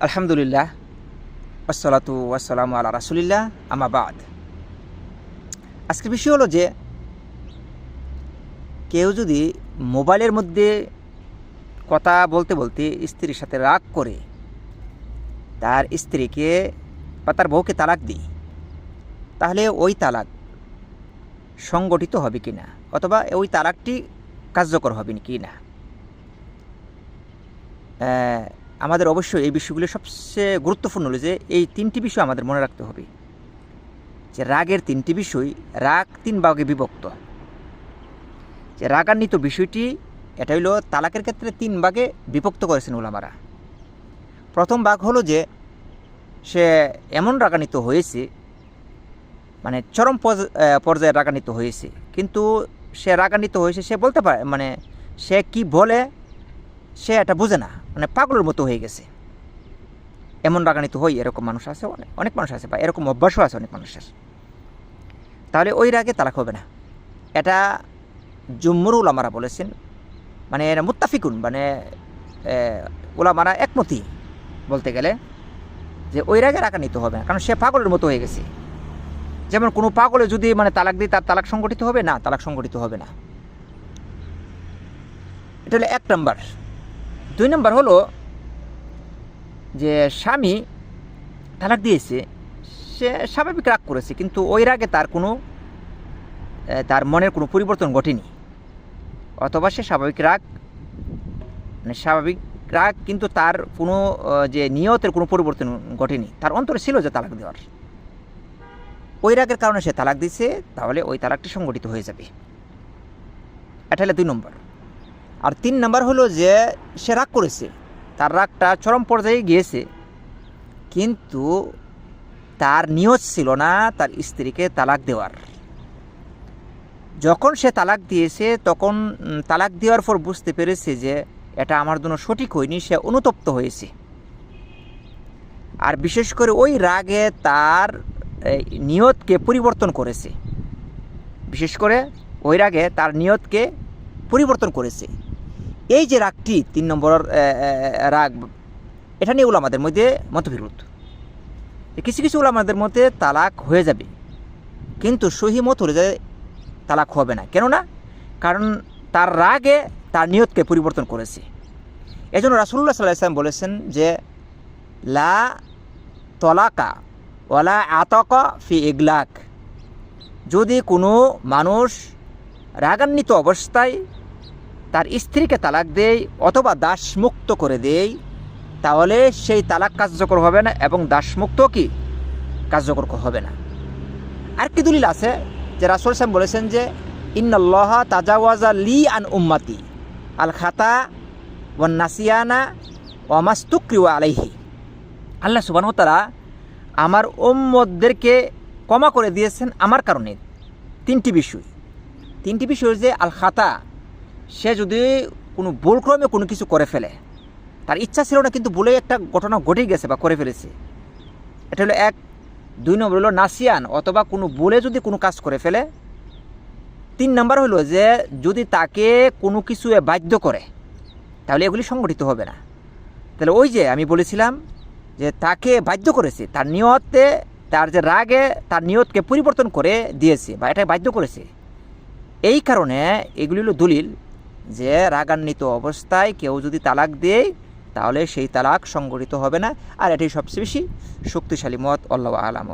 আলহামদুলিল্লাহ আসসালাতু ওয়াসসালামু আলা রাসূলিল্লাহ আম্মা বাদ। আজকের বিষয় হলো যে কেউ যদি মোবাইলের মধ্যে কথা বলতে বলতে স্ত্রীর সাথে রাগ করে তার স্ত্রীকে বা তার বউকে তালাক দিই, তাহলে ওই তালাক সংগঠিত হবে কি না, অথবা ওই তালাকটি কার্যকর হবে কি না। আমাদের অবশ্যই এই বিষয়গুলো সবচেয়ে গুরুত্বপূর্ণ হলো যে এই তিনটি বিষয় আমাদের মনে রাখতে হবে যে রাগের তিনটি বিষয়, রাগ তিন ভাগে বিভক্ত। যে রাগান্বিত বিষয়টি এটা হইল তালাকের ক্ষেত্রে তিন ভাগে বিভক্ত করেছেন ওলামারা। প্রথম ভাগ হলো যে সে এমন রাগান্বিত হয়েছে, মানে চরম পর্যায়ে রাগান্বিত হয়েছে, কিন্তু সে রাগান্বিত হয়েছে সে বলতে পারে, মানে সে কি বলে সে এটা বোঝে না, মানে পাগলের মতো হয়ে গেছে, এমন রাগান্বিত হই, এরকম মানুষ আছে, অনেক মানুষ আছে, বা এরকম অভ্যাসও আছে অনেক মানুষের। তাহলে ওই রাগে তালাক হবে না। এটা জুমহুর উলামারা বলেছেন, মানে এরা মুত্তাফিকুন, মানে উলামারা একমতি বলতে গেলে যে ওই রাগে রাগান্বিত হবে না, কারণ সে পাগলের মতো হয়ে গেছে। যেমন কোনো পাগলে যদি মানে তালাক দিই তার তালাক সংগঠিত হবে না, তালাক সংগঠিত হবে না। এটা হলো এক নম্বর। দুই নম্বর হলো যে স্বামী তালাক দিয়েছে, সে স্বাভাবিক রাগ করেছে, কিন্তু ওই রাগে তার মনের কোনো পরিবর্তন ঘটেনি, অথবা সে স্বাভাবিক রাগ, মানে স্বাভাবিক রাগ, কিন্তু তার কোনো যে নিয়তের কোনো পরিবর্তন ঘটেনি, তার অন্তরে ছিল যে তালাক দেওয়ার, ওই রাগের কারণে সে তালাক দিয়েছে, তাহলে ওই তালাকটি সংগঠিত হয়ে যাবে। এটা হলো দুই নম্বর। আর তিন নম্বর হলো যে সে রাগ করেছে, তার রাগটা চরম পর্যায়ে গিয়েছে, কিন্তু তার নিয়ত ছিল না তার স্ত্রীকে তালাক দেওয়ার। যখন সে তালাক দিয়েছে তখন তালাক দেওয়ার পর বুঝতে পেরেছে যে এটা আমার জন্য সঠিক হয়নি, সে অনুতপ্ত হয়েছে। আর বিশেষ করে ওই রাগে তার নিয়তকে পরিবর্তন করেছে, বিশেষ করে ওই রাগে তার নিয়তকে পরিবর্তন করেছে। এই যে রাগটি, তিন নম্বর রাগ, এটা নিয়ে উলামাদের মধ্যে মতবিরোধ। কিছু কিছু উলামাদের মধ্যে তালাক হয়ে যাবে, কিন্তু সহি মত হলে যে তালাক হবে না। কেননা কারণ তার রাগে তার নিয়তকে পরিবর্তন করেছে। এজন্য রাসূলুল্লাহ সাল্লাল্লাহু আলাইহি ওয়াসাল্লাম বলেছেন যে লা তলাকা ওয়ালা আতাকা ফি ইগলাক। যদি কোনো মানুষ রাগান্বিত অবস্থায় তার স্ত্রীকে তালাক দেয় অথবা দাসমুক্ত করে দেয়, তাহলে সেই তালাক কার্যকর হবে না, এবং দাসমুক্ত কি কার্যকর হবে না। আরেকটি দলিল আছে যে রাসূল সাল্লাল্লাহু আলাইহি ওয়াসাল্লাম বলেছেন যে ইন্নাল্লাহা তাজাওয়াজা লি আন উম্মতি আল খাতা ওয়ান নাসিয়ানা ওয়া মাস্তুকরিউ আলাইহি। আল্লাহ সুবহানাহু ওয়া তাআলা আমার উম্মতদেরকে ক্ষমা করে দিয়েছেন আমার কারণে তিনটি বিষয় যে আল খাতা, সে যদি কোনো ভুলক্রমে কোনো কিছু করে ফেলে, তার ইচ্ছা ছিল না কিন্তু ভুলে একটা ঘটনা ঘটে গেছে বা করে ফেলেছে, এটা হলো এক। দুই নম্বর হলো নাসিয়ান, অথবা কোনো ভুলে যদি কোনো কাজ করে ফেলে। তিন নম্বর হলো যে যদি তাকে কোনো কিছু বাধ্য করে, তাহলে এগুলি সংগঠিত হবে না। তাহলে ওই যে আমি বলেছিলাম যে তাকে বাধ্য করেছে, তার নিয়তে, তার যে রাগে তার নিয়তকে পরিবর্তন করে দিয়েছে বা এটা বাধ্য করেছে, এই কারণে এগুলি হলো দলিল যে রাগান্বিত অবস্থায় কেউ যদি তালাক দেয় তাহলে সেই তালাক সংগঠিত হবে না। আর এটাই সবচেয়ে বেশি শক্তিশালী মত, আল্লাহু আ'লাম।